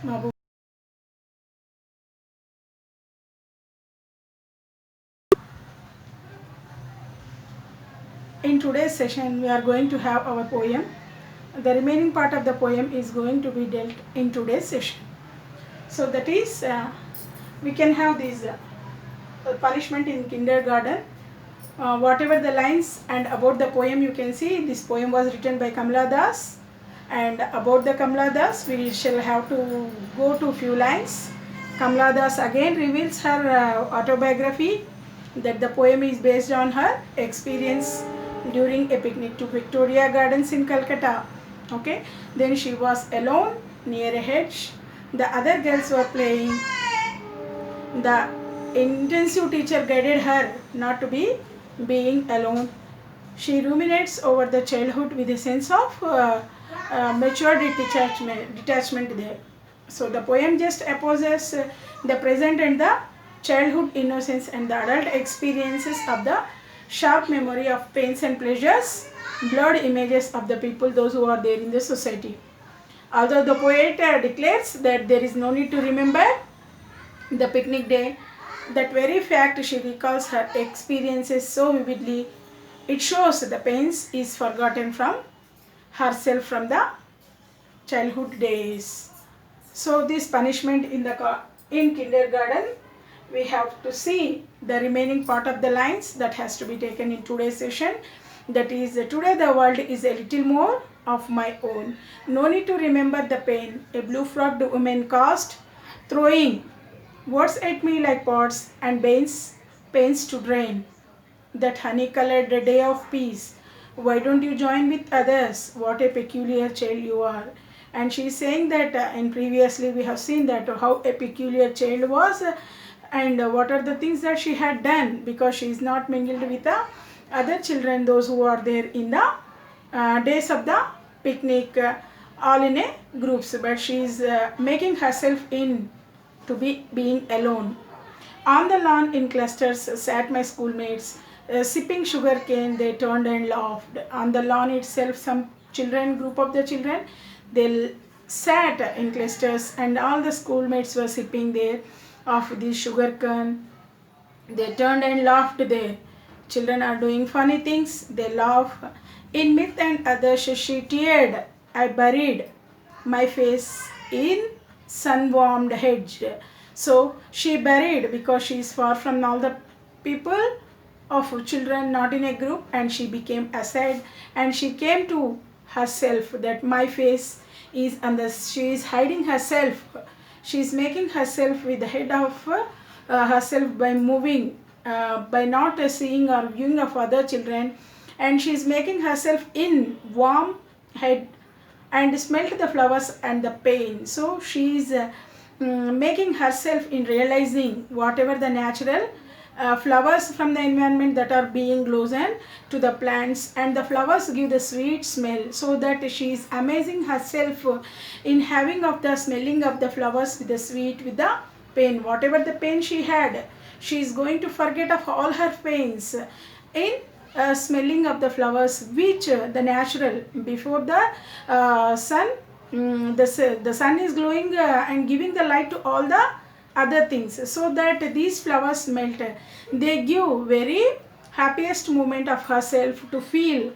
Mabu. In today's session, we are going to have our poem. The remaining part of the poem is going to be dealt in today's session. So that is, we can have this punishment in kindergarten. Whatever the lines and about the poem, you can see this poem was written by Kamala Das. And about the Kamala Das, we shall have to go to few lines. Kamala Das again reveals her autobiography, that the poem is based on her experience during a picnic to Victoria Gardens in Calcutta. Okay, then she was alone near a hedge. The other girls were playing. The intensive teacher guided her not to be being alone. She ruminates over the childhood with a sense of mature detachment there. So the poem just opposes the present and the childhood innocence and the adult experiences of the sharp memory of pains and pleasures, blurred images of the people, those who are there in the society. Although the poet declares that there is no need to remember the picnic day, that very fact she recalls her experiences so vividly. It shows the pains is forgotten from herself from the childhood days. So this punishment in kindergarten, we have to see the remaining part of the lines that has to be taken in today's session. That is, today the world is a little more of my own. No need to remember the pain a blue-frocked woman caused, throwing words at me like pots and pains to drain. That honey-colored day of peace. Why don't you join with others? What a peculiar child you are. And she is saying that in previously we have seen that how a peculiar child was and what are the things that she had done, because she is not mingled with the other children, those who are there in the days of the picnic, all in a groups, but she is making herself in to be being alone. On the lawn in clusters sat my schoolmates, sipping sugar cane. They turned and laughed. On the lawn itself, some group of the children, they sat in clusters, and all the schoolmates were sipping there of the sugar cane. They turned and laughed there. Children are doing funny things. They laugh. In myth and others, she teared. I buried my face in sun-warmed hedge. So she buried because she is far from all the people of children, not in a group, and she became aside, and she came to herself that my face is on the, she is hiding herself. She is making herself with the head of herself by moving, by not seeing or viewing of other children, and she is making herself in warm head and smelt the flowers and the pain. So she is making herself in realizing whatever the natural flowers from the environment that are being loosened to the plants, and the flowers give the sweet smell, so that she is amazing herself in having of the smelling of the flowers with the sweet, with the pain, whatever the pain she had, she is going to forget of all her pains in smelling of the flowers, which the natural before the sun, the sun is glowing and giving the light to all the other things, so that these flowers melt. They give very happiest moment of herself to feel,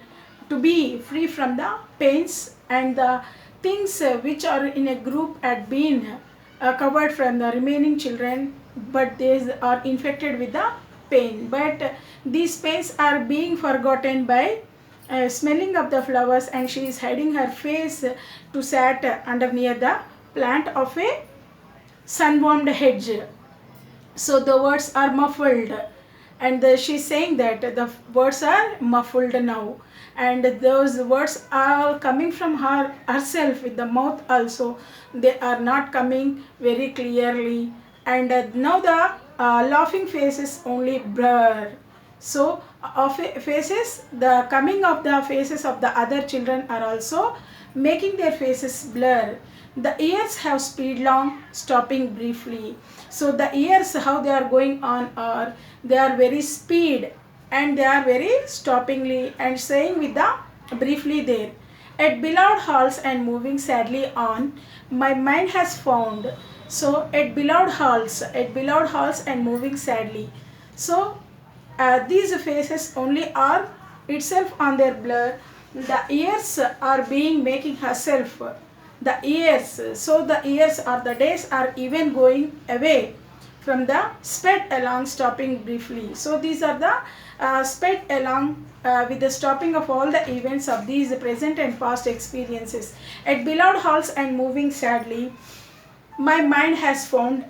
to be free from the pains and the things which are in a group had been covered from the remaining children, but they are infected with the pain. But these pains are being forgotten by smelling of the flowers, and she is hiding her face to sat under near the plant of a sun-warmed hedge. So the words are muffled, and she is saying that the words are muffled now, and those words are coming from her herself with the mouth also. They are not coming very clearly, and now the laughing faces only blur. So of faces, the coming of the faces of the other children are also making their faces blur. The ears have speed long, stopping briefly. So the ears, how they are going on, are they are very speed, and they are very stoppingly and saying with the briefly there. At beloved halls and moving sadly on, my mind has found. So at beloved halls and moving sadly. So these faces only are itself on their blur. The years are being making herself. The years, so the years or the days are even going away from the sped along stopping briefly. So these are the sped along with the stopping of all the events of these present and past experiences. At beloved halls and moving sadly, my mind has found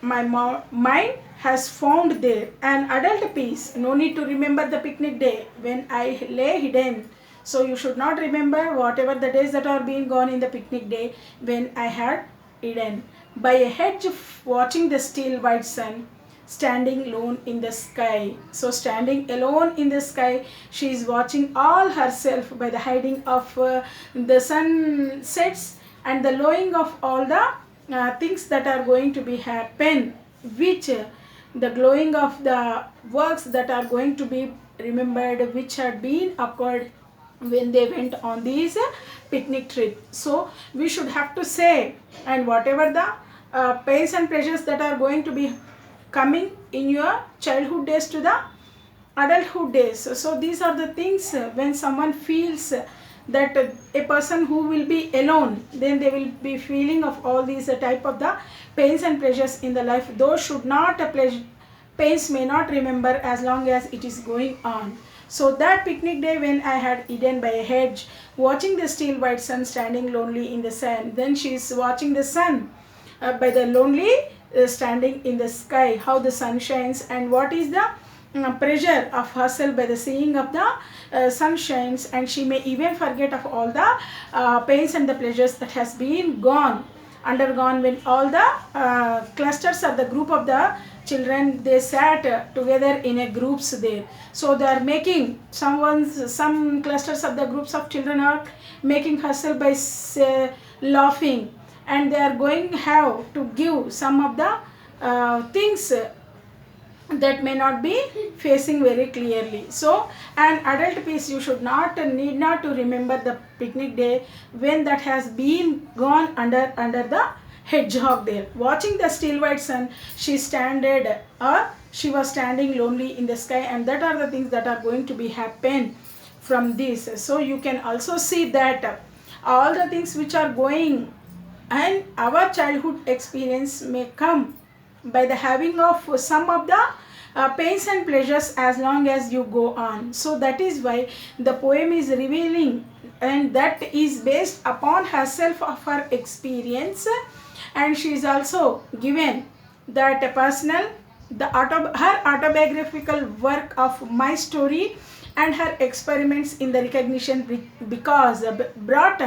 mind has found there an adult peace. No need to remember the picnic day when I lay hidden. So you should not remember whatever the days that are being gone in the picnic day when I had hidden by a hedge watching the still white sun standing alone in the sky. So standing alone in the sky, she is watching all herself by the hiding of the sunsets and the lowing of all the things that are going to be happen, which the glowing of the works that are going to be remembered, which had been occurred when they went on these picnic trip. So we should have to say, and whatever the pains and pleasures that are going to be coming in your childhood days to the adulthood days. So these are the things when someone feels that a person who will be alone, then they will be feeling of all these type of the pains and pleasures in the life. Those should not pains may not remember as long as it is going on. So that picnic day when I had hidden by a hedge, watching the still white sun standing lonely in the sun, then she is watching the sun by the lonely standing in the sky, how the sun shines, and what is the pressure of herself by the seeing of the sun shines, and she may even forget of all the pains and the pleasures that has been undergone when all the clusters of the group of the children, they sat together in a groups there. So they are making some clusters of the groups of children are making herself by laughing, and they are going have to give some of the things that may not be facing very clearly. So an adult piece, you should not need not to remember the picnic day when that has been gone under the hedgehog there. Watching the still white sun, she was standing lonely in the sky, and that are the things that are going to be happen from this. So you can also see that all the things which are going and our childhood experience may come by the having of some of the pains and pleasures as long as you go on. So that is why the poem is revealing, and that is based upon herself of her experience, and she is also given that personal her autobiographical work of my story and her experiments in the recognition because brought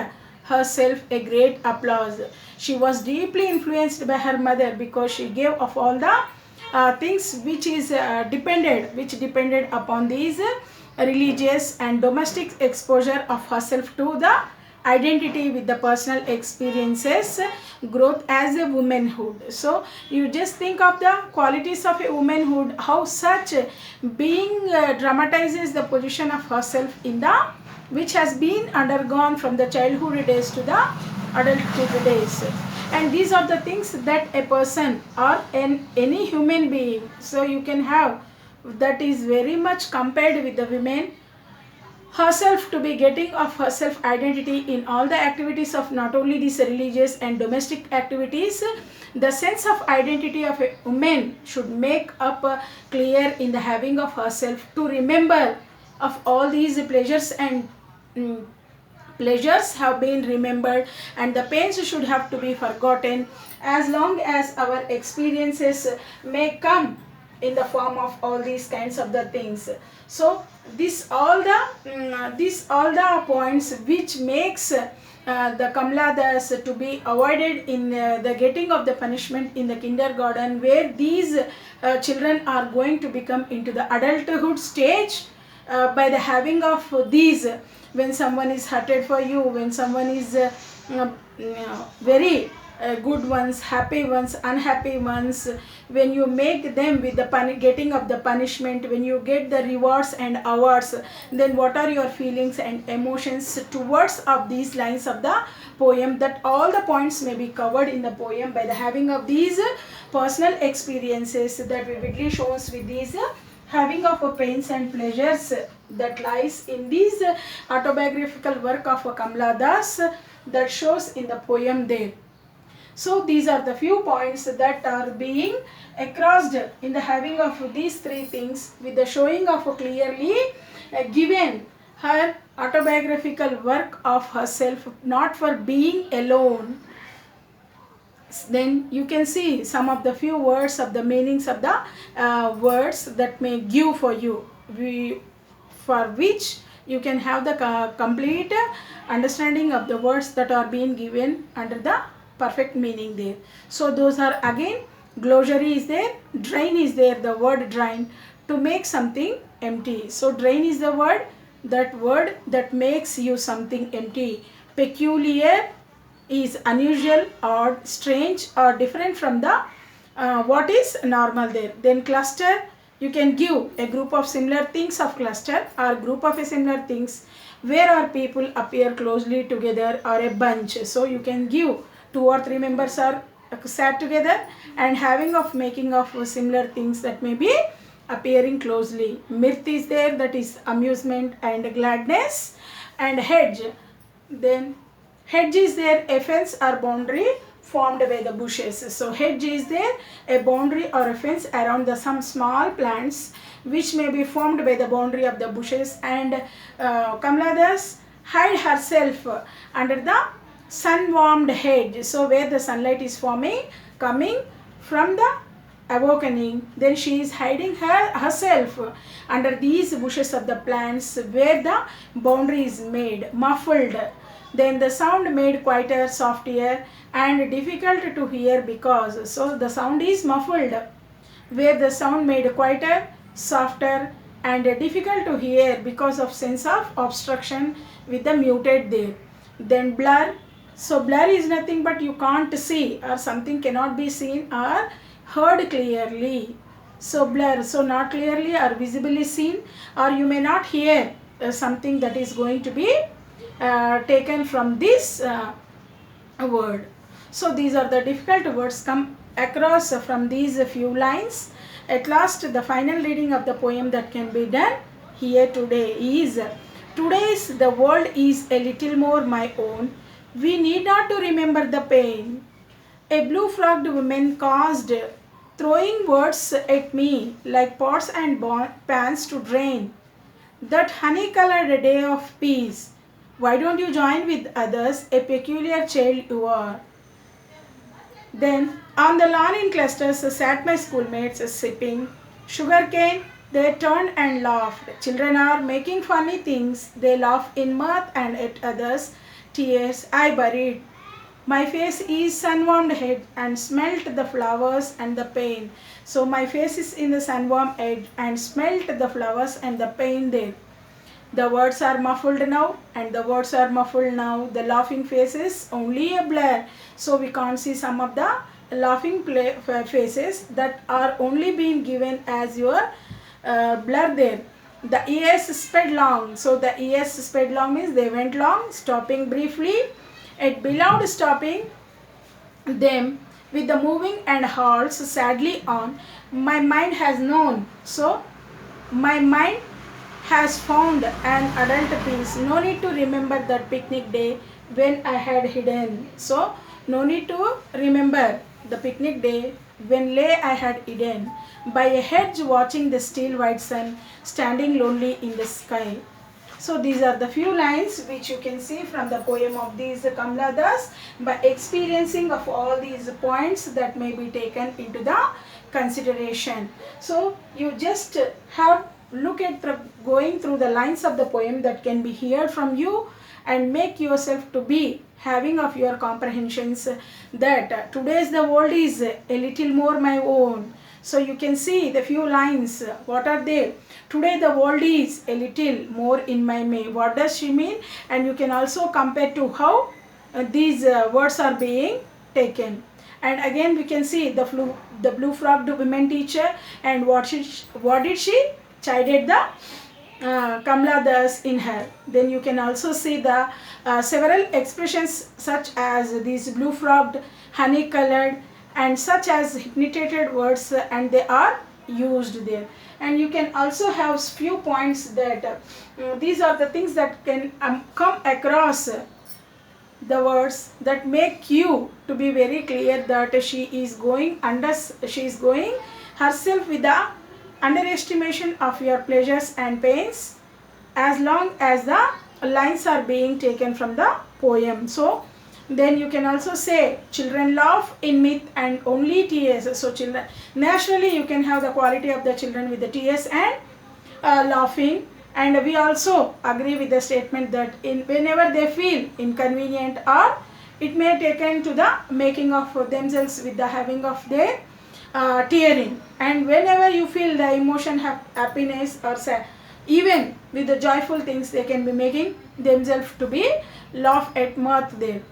herself a great applause. She was deeply influenced by her mother because she gave of all the things which depended upon these religious and domestic exposure of herself to the identity with the personal experiences, growth as a womanhood. So you just think of the qualities of a womanhood, how such being dramatizes the position of herself in the which has been undergone from the childhood days to the adulthood days. And these are the things that a person or any human being, so you can have, that is very much compared with the women herself to be getting of her self identity in all the activities of not only these religious and domestic activities. The sense of identity of a woman should make up clear in the having of herself to remember of all these pleasures, and pleasures have been remembered, and the pains should have to be forgotten as long as our experiences may come in the form of all these kinds of the things. So this all the points which makes the Kamladas to be avoided in the getting of the punishment in the kindergarten, where these children are going to become into the adulthood stage by the having of these. When someone is hurted for you, when someone is very good ones, happy ones, unhappy ones, when you make them with the getting of the punishment, when you get the rewards and awards, then what are your feelings and emotions towards of these lines of the poem? That all the points may be covered in the poem by the having of these personal experiences that vividly shows with these having of pains and pleasures that lies in this autobiographical work of Kamala Das that shows in the poem there. So these are the few points that are being crossed in the having of these three things with the showing of clearly given her autobiographical work of herself, not for being alone. Then you can see some of the few words of the meanings of the words that may give for you, for which you can have the complete understanding of the words that are being given under the perfect meaning there. So those are again, glossary is there, drain is there, the word drain, to make something empty. So drain is the word that makes you something empty. Peculiar is unusual or strange or different from the what is normal there. Then cluster, you can give a group of similar things of cluster or group of similar things where our people appear closely together or a bunch. So you can give 2 or 3 members are sat together and having of making of similar things that may be appearing closely. Mirth is there, that is amusement and gladness. And hedge, then hedge is there, a fence or boundary formed by the bushes. So hedge is there, a boundary or a fence around the some small plants which may be formed by the boundary of the bushes. And Kamala Das hide herself under the sun-warmed hedge. So where the sunlight is coming from the awakening, then she is hiding herself under these bushes of the plants where the boundary is made, muffled. Then the sound made quieter, softer and difficult to hear because, so the sound is muffled, where the sound made quieter, softer and difficult to hear because of sense of obstruction with the muted there. Then blur, so blur is nothing but you can't see or something cannot be seen or heard clearly. So blur, so not clearly or visibly seen, or you may not hear something that is going to be taken from this word. So these are the difficult words come across from these few lines. At last, the final reading of the poem that can be done here today is, today's the world is a little more my own. We need not to remember the pain a blue-frocked woman caused, throwing words at me like pots and pans to drain. That honey-colored day of peace. Why don't you join with others, a peculiar child you are? Then on the lawn in clusters sat my schoolmates sipping sugarcane. They turned and laughed. Children are making funny things. They laugh in mirth and at others' tears I buried. My face is sun-warmed head and smelt the flowers and the pain. So my face is in the sun-warmed head and smelt the flowers and the pain there. The words are muffled now and the words are muffled now. The laughing face is only a blur. So we can't see some of the laughing faces that are only being given as your blur there. The years sped long. So the years sped long means they went long, stopping briefly. At beloved stopping them with the moving and halts sadly on. My mind has known. So my mind has found an adult peace. No need to remember that picnic day when I had hidden. So no need to remember the picnic day when lay I had hidden by a hedge watching the still white sun standing lonely in the sky. So these are the few lines which you can see from the poem of these Kamala Das by experiencing of all these points that may be taken into the consideration. So you just have look at going through the lines of the poem that can be heard from you and make yourself to be having of your comprehensions that today's the world is a little more my own. So you can see the few lines, what are they? Today the world is a little more in my way. What does she mean? And you can also compare to how these words are being taken. And again we can see the blue frocked women teacher, and what did she chided the Kamla Das in her. Then you can also see the several expressions such as these blue frocked, honey colored, and such as hypnotizated words, and they are used there. And you can also have few points that these are the things that can come across the words that make you to be very clear that she is going herself with the underestimation of your pleasures and pains, as long as the lines are being taken from the poem. So then you can also say children laugh in myth and only tears. So children, naturally you can have the quality of the children with the tears and laughing. And we also agree with the statement that whenever they feel inconvenient, or it may taken to the making of themselves with the having of their tearing. And whenever you feel the emotion happiness or sad, even with the joyful things, they can be making themselves to be laugh at mirth there.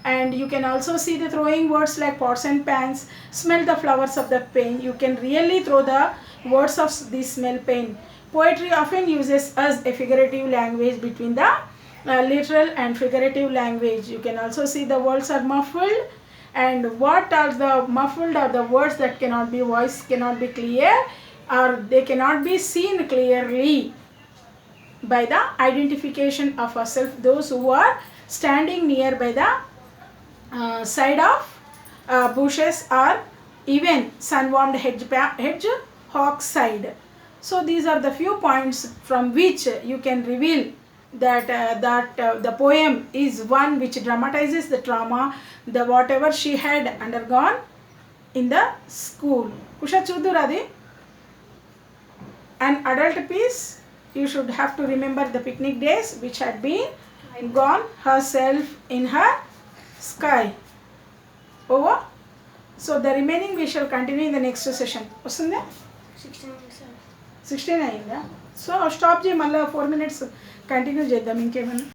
And you can also see the throwing words like pots and pans, smell the flowers of the pain. You can really throw the words of this smell pain. Poetry often uses as a figurative language between the literal and figurative language. You can also see the words are muffled, and what are the muffled are the words that cannot be voice, cannot be clear, or they cannot be seen clearly by the identification of ourselves, those who are standing near by the side of bushes, or even sun-warmed hedgehog side. So these are the few points from which you can reveal that the poem is one which dramatizes the trauma, the whatever she had undergone in the school. Kusha Chuduradi, an adult piece, you should have to remember the picnic days which had been gone, herself in her sky. Over. So the remaining we shall continue in the next session. Vasundha? 16 అయిందా? So stop చేయి, మళ్ళీ 4 minutes continue చేద్దాం ఇంకేమైనా.